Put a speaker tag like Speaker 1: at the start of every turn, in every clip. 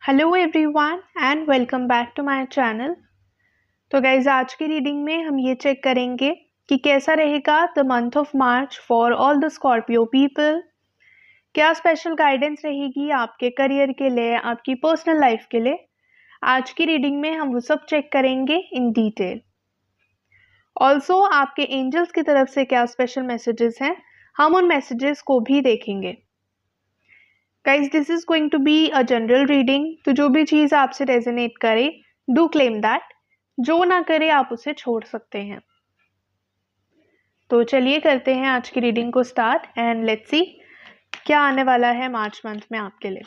Speaker 1: Hello everyone and welcome back to my channel. तो guys आज की रीडिंग में हम ये चेक करेंगे कि कैसा रहेगा the month of March for all the Scorpio people. क्या स्पेशल गाइडेंस रहेगी आपके करियर के लिए, आपकी पर्सनल लाइफ के लिए। आज की रीडिंग में हम वो सब चेक करेंगे इन डिटेल। ऑल्सो आपके एंजल्स की तरफ से क्या स्पेशल मैसेजेस हैं, हम उन मैसेजेस को भी देखेंगे। Guys this is going to be a general reading, तो जो भी चीज़ आपसे रेजोनेट करे डू क्लेम दैट, जो ना करे आप उसे छोड़ सकते हैं। तो चलिए करते हैं आज की रीडिंग को स्टार्ट एंड लेट्स सी क्या आने वाला है मार्च मंथ में आपके लिए।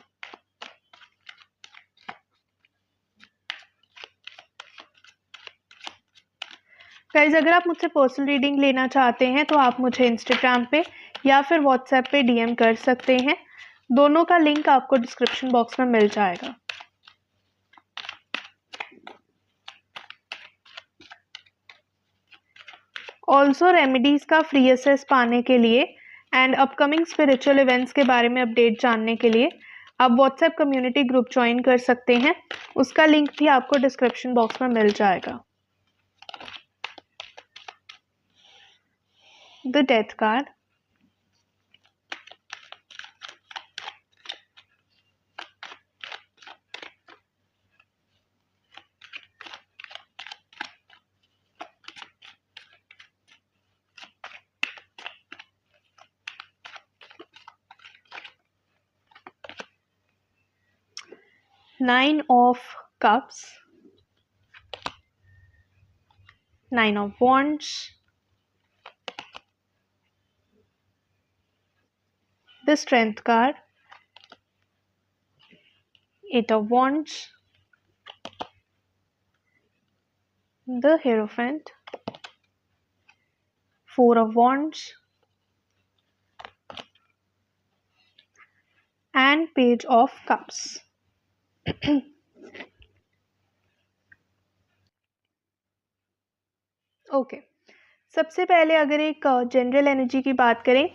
Speaker 1: गाइज अगर आप मुझसे पर्सनल रीडिंग लेना चाहते हैं तो आप मुझे इंस्टाग्राम पे या फिर व्हाट्सएप पे डीएम कर सकते हैं। दोनों का लिंक आपको डिस्क्रिप्शन बॉक्स में मिल जाएगा। ऑल्सो रेमेडीज का फ्री एसेस पाने के लिए एंड अपकमिंग स्पिरिचुअल इवेंट्स के बारे में अपडेट जानने के लिए आप व्हाट्सएप कम्युनिटी ग्रुप ज्वाइन कर सकते हैं। उसका लिंक भी आपको डिस्क्रिप्शन बॉक्स में मिल जाएगा। The death card, nine of cups, nine of wands, the strength card, eight of wands, the hierophant, four of wands and page of cups. Okay, सबसे पहले अगर एक जनरल एनर्जी की बात करें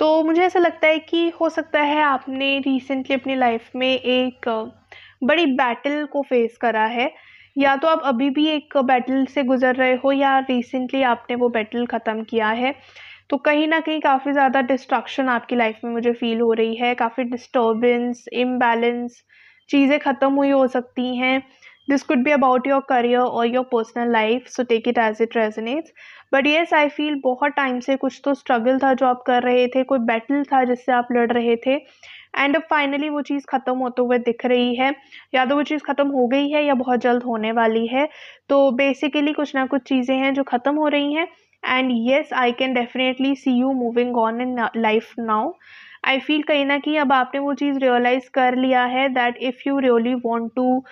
Speaker 1: तो मुझे ऐसा लगता है कि हो सकता है आपने रिसेंटली अपनी लाइफ में एक बड़ी बैटल को फेस करा है, या तो आप अभी भी एक बैटल से गुजर रहे हो या रिसेंटली आपने वो बैटल ख़त्म किया है। तो कहीं ना कहीं काफ़ी ज़्यादा डिस्ट्रक्शन आपकी लाइफ में मुझे फील हो रही है, काफ़ी डिस्टर्बेंस, इम्बैलेंस, चीज़ें ख़त्म हुई हो सकती हैं। This could be about your career और your personal life, so take it as it resonates. But yes I feel बहुत टाइम से कुछ तो स्ट्रगल था जो आप कर रहे थे, कोई बैटल था जिससे आप लड़ रहे थे एंड अब फाइनली वो चीज़ ख़त्म होते हुए दिख रही है, या तो वो चीज़ ख़त्म हो गई है या बहुत जल्द होने वाली है। तो बेसिकली कुछ ना कुछ चीज़ें हैं जो ख़त्म हो रही हैं and yes I can definitely see you moving on in life now. I feel कहीं ना कहीं अब आपने वो चीज़ रियलाइज़ कर लिया है that if you really want to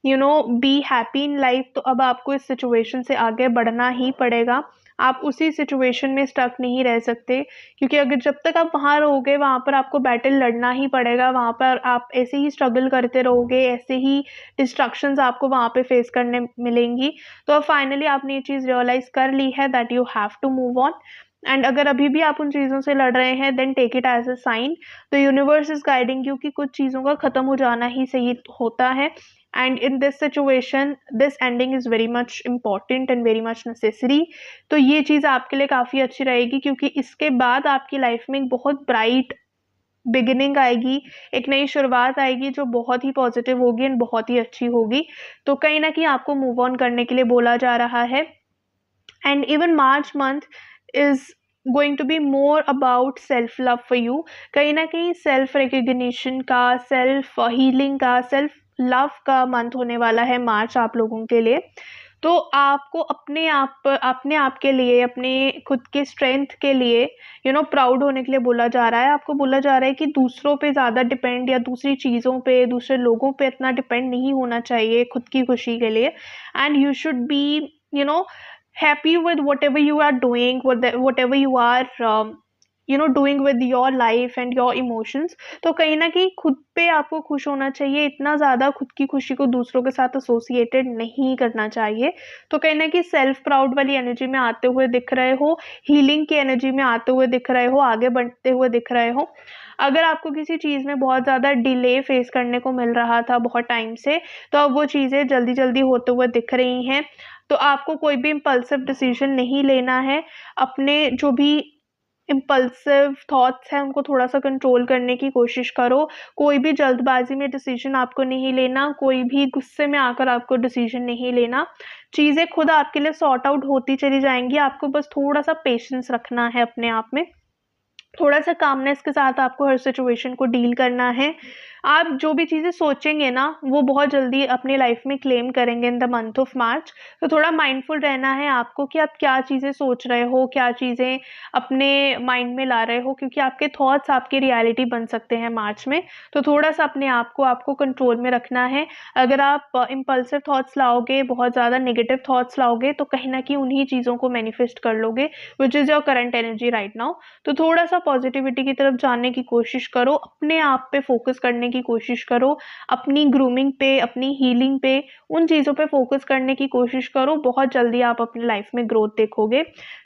Speaker 1: be happy in life, तो अब आपको इस सिचुएशन से आगे बढ़ना ही पड़ेगा। आप उसी सिचुएशन में स्टक नहीं रह सकते, क्योंकि अगर जब तक आप वहाँ रहोगे वहाँ पर आपको बैटल लड़ना ही पड़ेगा। वहाँ पर आप ऐसे ही स्ट्रगल करते रहोगे, ऐसे ही डिस्ट्रक्शंस आपको वहाँ पे फेस करने मिलेंगी। तो अब फाइनली आपने ये चीज़ रियलाइज़ कर ली है that you have to move on. And अगर अभी भी आप उन चीज़ों से लड़ रहे हैं then take it as a sign, the universe is guiding you कि कुछ चीज़ों का ख़त्म हो जाना ही सही होता है। And in this situation this ending is very much important and very much necessary. तो ये चीज़ आपके लिए काफ़ी अच्छी रहेगी, क्योंकि इसके बाद आपकी लाइफ में एक बहुत ब्राइट बिगिनिंग आएगी, एक नई शुरुआत आएगी जो बहुत ही पॉजिटिव होगी एंड बहुत ही अच्छी होगी। तो कहीं ना कहीं आपको मूव ऑन करने के लिए बोला जा रहा है। And even March month is going to be more about self love for you. कहीं ना कहीं सेल्फ रिकग्निशन का, सेल्फ हीलिंग का, सेल्फ लव का मंथ होने वाला है मार्च आप लोगों के लिए। तो आपको अपने आप के लिए, अपने खुद के स्ट्रेंथ के लिए प्राउड होने के लिए बोला जा रहा है। आपको बोला जा रहा है कि दूसरों पे ज़्यादा डिपेंड या दूसरी चीज़ों पे, दूसरे लोगों पे इतना डिपेंड नहीं होना चाहिए खुद की खुशी के लिए। And you should be you know happy with whatever you are doing, whatever you are doing with your life and your emotions. तो कहीं ना कहीं खुद पे आपको खुश होना चाहिए, इतना ज़्यादा खुद की खुशी को दूसरों के साथ एसोसिएटेड नहीं करना चाहिए। तो कहीं ना कहीं सेल्फ प्राउड वाली एनर्जी में आते हुए दिख रहे हो, हीलिंग की एनर्जी में आते हुए दिख रहे हो, आगे बढ़ते हुए दिख रहे हो। अगर आपको किसी चीज़ में बहुत ज़्यादा डिले फेस करने को मिल रहा था बहुत टाइम से, तो अब वो चीज़ें जल्दी जल्दी होते हुए दिख रही हैं। तो आपको कोई भी इम्पल्सिव डिसीजन नहीं लेना है। अपने जो भी इम्पल्सिव थॉट्स हैं उनको थोड़ा सा कंट्रोल करने की कोशिश करो। कोई भी जल्दबाजी में डिसीजन आपको नहीं लेना, कोई भी गुस्से में आकर आपको डिसीजन नहीं लेना। चीज़ें खुद आपके लिए सॉर्ट आउट होती चली जाएंगी, आपको बस थोड़ा सा पेशेंस रखना है अपने आप में, थोड़ा सा कामनेस के साथ आपको हर सिचुएशन को डील करना है। आप जो भी चीज़ें सोचेंगे ना वो बहुत जल्दी अपनी लाइफ में क्लेम करेंगे in the month of March. तो थोड़ा माइंडफुल रहना है आपको कि आप क्या चीज़ें सोच रहे हो, क्या चीज़ें अपने माइंड में ला रहे हो, क्योंकि आपके थॉट्स आपकी रियलिटी बन सकते हैं मार्च में। तो थोड़ा सा अपने आप को आपको कंट्रोल में रखना है। अगर आप इम्पल्सिव थॉट्स लाओगे, बहुत ज़्यादा नेगेटिव थॉट्स लाओगे, तो कहीं ना कहीं उन्हीं चीज़ों को मैनिफेस्ट कर लोगे, which is your current energy right now. तो थोड़ा सा पॉजिटिविटी की तरफ जाने की कोशिश करो, अपने आप पे फोकस करने की कोशिश करो, अपनी ग्रूमिंग पे, अपनी हीलिंग पे, उन चीज़ों पे फोकस करने की कोशिश करो। बहुत जल्दी आप अपनी लाइफ में ग्रोथ देखोगे।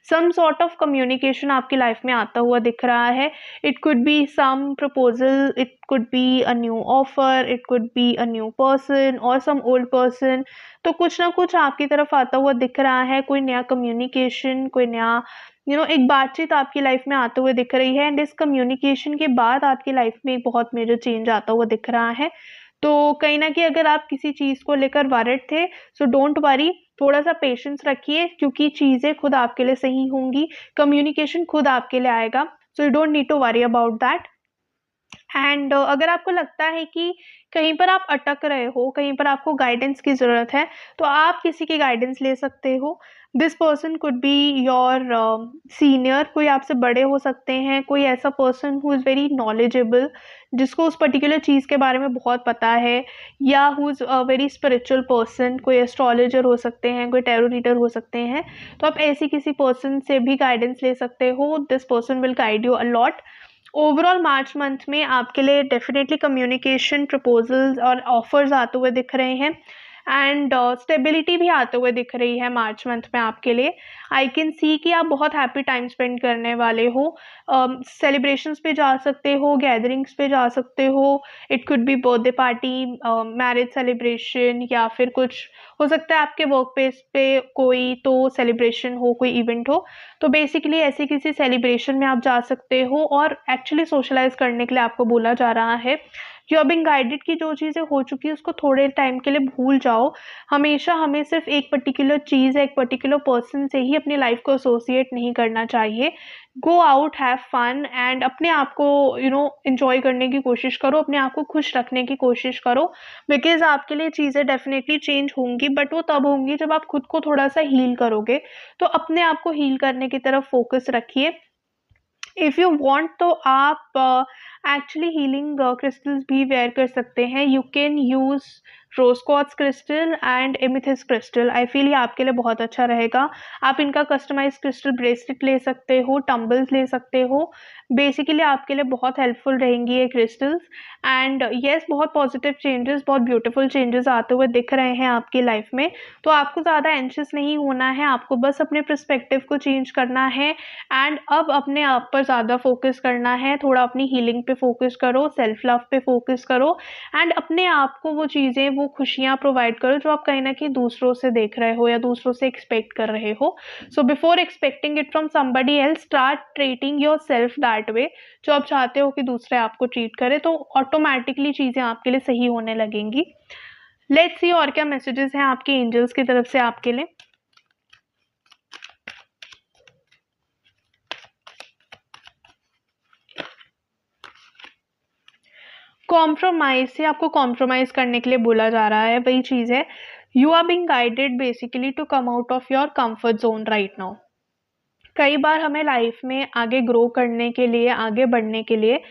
Speaker 1: सम सॉर्ट ऑफ कम्युनिकेशन आपकी लाइफ में आता हुआ दिख रहा है। It could be some proposal, it could be a new offer, it could be a new person और सम ओल्ड पर्सन। तो कुछ ना कुछ आपकी तरफ आता हुआ दिख रहा है, कोई नया कम्युनिकेशन, कोई नया एक बातचीत आपकी लाइफ में आते हुए दिख रही है। एंड इस कम्युनिकेशन के बाद आपकी लाइफ में एक बहुत मेजर चेंज आता हुआ दिख रहा है। तो कहीं ना कहीं अगर आप किसी चीज़ को लेकर वरिड थे, सो डोंट वरी, थोड़ा सा पेशेंस रखिए, क्योंकि चीज़ें खुद आपके लिए सही होंगी, कम्युनिकेशन खुद आपके लिए आएगा। So you don't need to worry about that. And अगर आपको लगता है कि कहीं पर आप अटक रहे हो, कहीं पर आपको गाइडेंस की ज़रूरत है, तो आप किसी की गाइडेंस ले सकते हो। This person could be your senior, कोई आपसे बड़े हो सकते हैं, कोई ऐसा person who is very knowledgeable, जिसको उस पर्टिकुलर चीज़ के बारे में बहुत पता है, या who is a very spiritual person, कोई एस्ट्रोलॉजर हो सकते हैं, कोई टैरो रीडर हो सकते हैं। तो आप ऐसी किसी पर्सन से भी गाइडेंस ले सकते हो। This person will guide you a lot. Overall March month में आपके लिए डेफिनेटली कम्युनिकेशन, प्रपोजल्स और ऑफर्स आते हुए दिख रहे हैं। एंड स्टेबिलिटी भी आते हुए दिख रही है मार्च मंथ में आपके लिए। आई कैन सी कि आप बहुत हैप्पी टाइम स्पेंड करने वाले हो। सेलिब्रेशंस पे जा सकते हो, गैदरिंग्स पे जा सकते हो। It could B birthday party, marriage celebration, या फिर कुछ हो सकता है आपके वर्क प्लेस पे कोई तो सेलिब्रेशन हो, कोई इवेंट हो। तो बेसिकली ऐसे किसी सेलिब्रेशन में आप जा सकते हो, और एक्चुअली सोशलाइज करने के लिए आपको बोला जा रहा है। यू आर बीइंग गाइडेड कि जो चीज़ें हो चुकी है उसको थोड़े टाइम के लिए भूल जाओ। हमेशा हमें सिर्फ एक पर्टिकुलर चीज़, एक पर्टिकुलर पर्सन से ही अपनी लाइफ को एसोसिएट नहीं करना चाहिए। Go out, have fun, and अपने आप को एंजॉय करने की कोशिश करो, अपने आप को खुश रखने की कोशिश करो। बिकॉज आपके लिए चीज़ें डेफिनेटली चेंज होंगी, बट वो तब होंगी जब आप खुद को थोड़ा सा हील करोगे। तो अपने आप को हील करने की तरफ फोकस रखिए। इफ़ यू वांट तो आप एक्चुअली हीलिंग क्रिस्टल्स भी वेयर कर सकते हैं। You can use rose quartz crystal and amethyst crystal. I feel ये आपके लिए बहुत अच्छा रहेगा। आप इनका कस्टमाइज क्रिस्टल ब्रेसलेट ले सकते हो, टम्बल्स ले सकते हो। बेसिकली आपके लिए बहुत हेल्पफुल रहेंगी ये क्रिस्टल्स। एंड येस, बहुत पॉजिटिव चेंजेस, बहुत ब्यूटीफुल चेंजेस आते हुए दिख रहे हैं आपकी लाइफ में। तो आपको ज़्यादा एंशियस नहीं होना है, आपको बस अपने पर्सपेक्टिव को चेंज करना है। एंड अब अपने आप पर ज़्यादा फोकस करना है, थोड़ा अपनी हीलिंग पे फोकस करो, सेल्फ लव पे फोकस करो। एंड अपने आप को वो चीज़ें, वो खुशियाँ प्रोवाइड करो जो आप कहीं ना कहीं दूसरों से देख रहे हो या दूसरों से एक्सपेक्ट कर रहे हो। So before expecting it from somebody else, start treating your self that way. जो आप चाहते हो कि दूसरे आपको ट्रीट करे, तो ऑटोमेटिकली चीज़ें आपके लिए सही होने लगेंगी। लेट्स सी और क्या मैसेजेस हैं आपके एंजल्स की तरफ से आपके लिए। कॉम्प्रोमाइज़ से आपको कॉम्प्रोमाइज़ करने के लिए बोला जा रहा है, वही चीज़ है। You are being guided basically to come out of your comfort zone right now. कई बार हमें लाइफ में आगे ग्रो करने के लिए, आगे बढ़ने के लिए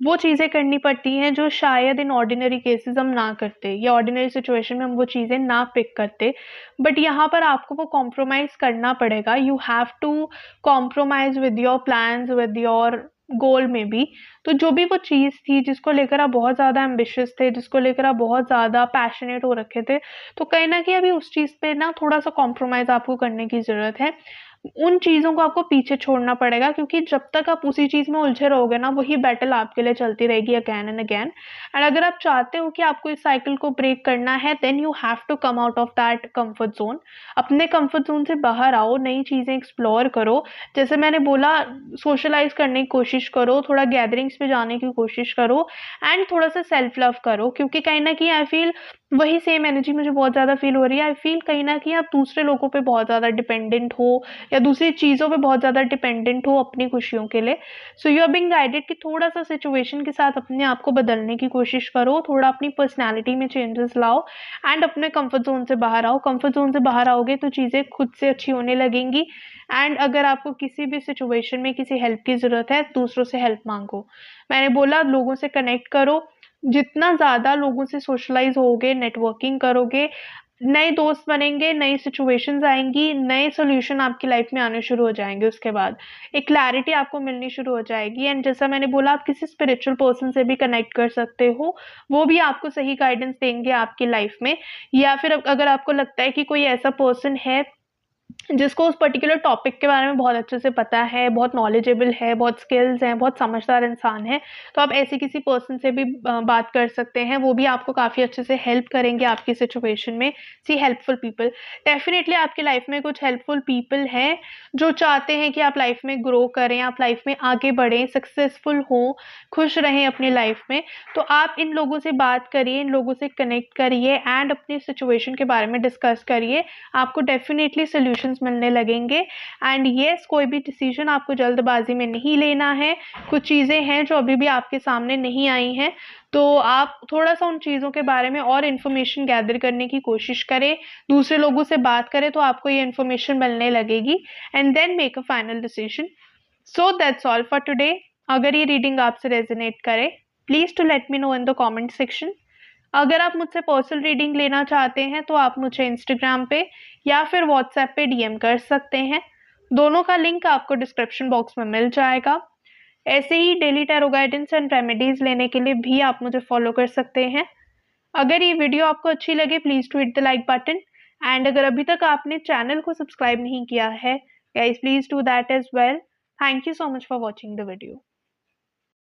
Speaker 1: वो चीज़ें करनी पड़ती हैं जो शायद इन ऑर्डिनरी केसेस हम ना करते, या ऑर्डिनरी सिचुएशन में हम वो चीज़ें ना पिक करते। बट यहाँ पर आपको वो कॉम्प्रोमाइज़ करना पड़ेगा। You have to compromise with your plans, with your goal में भी। तो जो भी वो चीज़ थी जिसको लेकर आप बहुत ज़्यादा एम्बिशियस थे, जिसको लेकर आप बहुत ज़्यादा पैशनेट हो रखे थे, तो कहीं न कहीं अभी उस चीज़ पे ना थोड़ा-सा कॉम्प्रोमाइज़ आपको करने की ज़रूरत है। उन चीज़ों को आपको पीछे छोड़ना पड़ेगा, क्योंकि जब तक आप उसी चीज़ में उलझे रहोगे ना, वही बैटल आपके लिए चलती रहेगी अगेन एंड अगेन। एंड अगर आप चाहते हो कि आपको इस साइकिल को ब्रेक करना है, then you have to come out of that comfort zone. अपने कंफर्ट ज़ोन से बाहर आओ, नई चीज़ें एक्सप्लोर करो। जैसे मैंने बोला, सोशलाइज़ करने की कोशिश करो, थोड़ा गैदरिंग्स में जाने की कोशिश करो, एंड थोड़ा-सा सेल्फ लव करो, क्योंकि कहीं न कहीं आई फ़ील वही सेम एनर्जी मुझे बहुत ज़्यादा फ़ील हो रही है। आई फ़ील कहीं न कहीं आप दूसरे लोगों पे बहुत ज़्यादा डिपेंडेंट हो, या दूसरी चीज़ों पे बहुत ज़्यादा डिपेंडेंट हो अपनी खुशियों के लिए। So you are being guided कि थोड़ा-सा सिचुएशन के साथ अपने आप को बदलने की कोशिश करो, थोड़ा अपनी पर्सनैलिटी में चेंजेस लाओ, एंड अपने कम्फर्ट ज़ोन से बाहर आओ। कम्फर्ट ज़ोन से बाहर आओगे तो चीज़ें खुद से अच्छी होने लगेंगी। एंड अगर आपको किसी भी सिचुएशन में किसी हेल्प की ज़रूरत है, दूसरों से हेल्प माँगो। मैंने बोला, लोगों से कनेक्ट करो, जितना ज़्यादा लोगों से सोशलाइज़ होगे, नेटवर्किंग करोगे, नए दोस्त बनेंगे, नई सिचुएशंस आएँगी, नए सॉल्यूशन आपकी लाइफ में आने शुरू हो जाएँगे उसके बाद। एक क्लैरिटी आपको मिलनी शुरू हो जाएगी। एंड जैसा मैंने बोला, आप किसी स्पिरिचुअल पर्सन से भी कनेक्ट कर सकते हो, वो भी आपको सही गाइडेंस देंगे आपकी लाइफ में। या फिर अगर आपको लगता है कि कोई ऐसा पर्सन है जिसको उस पर्टिकुलर टॉपिक के बारे में बहुत अच्छे से पता है, बहुत नॉलेजेबल है, बहुत स्किल्स हैं, बहुत समझदार इंसान है, तो आप ऐसे किसी पर्सन से भी बात कर सकते हैं। वो भी आपको काफ़ी अच्छे से हेल्प करेंगे आपकी सिचुएशन में। सी हेल्पफुल पीपल, डेफ़िनिटली आपकी लाइफ में कुछ हेल्पफुल पीपल हैं, जो चाहते हैं कि आप लाइफ में ग्रो करें, आप लाइफ में आगे बढ़ें, सक्सेसफुल हों, खुश रहें अपनी लाइफ में। तो आप इन लोगों से बात करिए, इन लोगों से कनेक्ट करिए, एंड अपनी सिचुएशन के बारे में डिस्कस करिए। आपको डेफ़िनिटली सॉल्यूशंस मिलने लगेंगे। एंड येस, कोई भी डिसीजन आपको जल्दबाजी में नहीं लेना है। कुछ चीज़ें हैं जो अभी भी आपके सामने नहीं आई हैं, तो आप थोड़ा-सा उन चीज़ों के बारे में और इन्फॉर्मेशन गैदर करने की कोशिश करें, दूसरे लोगों से बात करें, तो आपको ये इन्फॉर्मेशन मिलने लगेगी। And then make a final decision. So that's all for today. अगर ये रीडिंग आपसे रेजोनेट करे, please to let me know in the comment section. अगर आप मुझसे पर्सनल रीडिंग लेना चाहते हैं, तो आप मुझे इंस्टाग्राम पे या फिर व्हाट्सएप पे डीएम कर सकते हैं। दोनों का लिंक आपको डिस्क्रिप्शन बॉक्स में मिल जाएगा। ऐसे ही daily tarot guidance and remedies लेने के लिए भी आप मुझे फॉलो कर सकते हैं। अगर ये वीडियो आपको अच्छी लगे, please to hit the like button. And अगर अभी तक आपने चैनल को सब्सक्राइब नहीं किया है, guys please do that as well. Thank you so much for watching the video.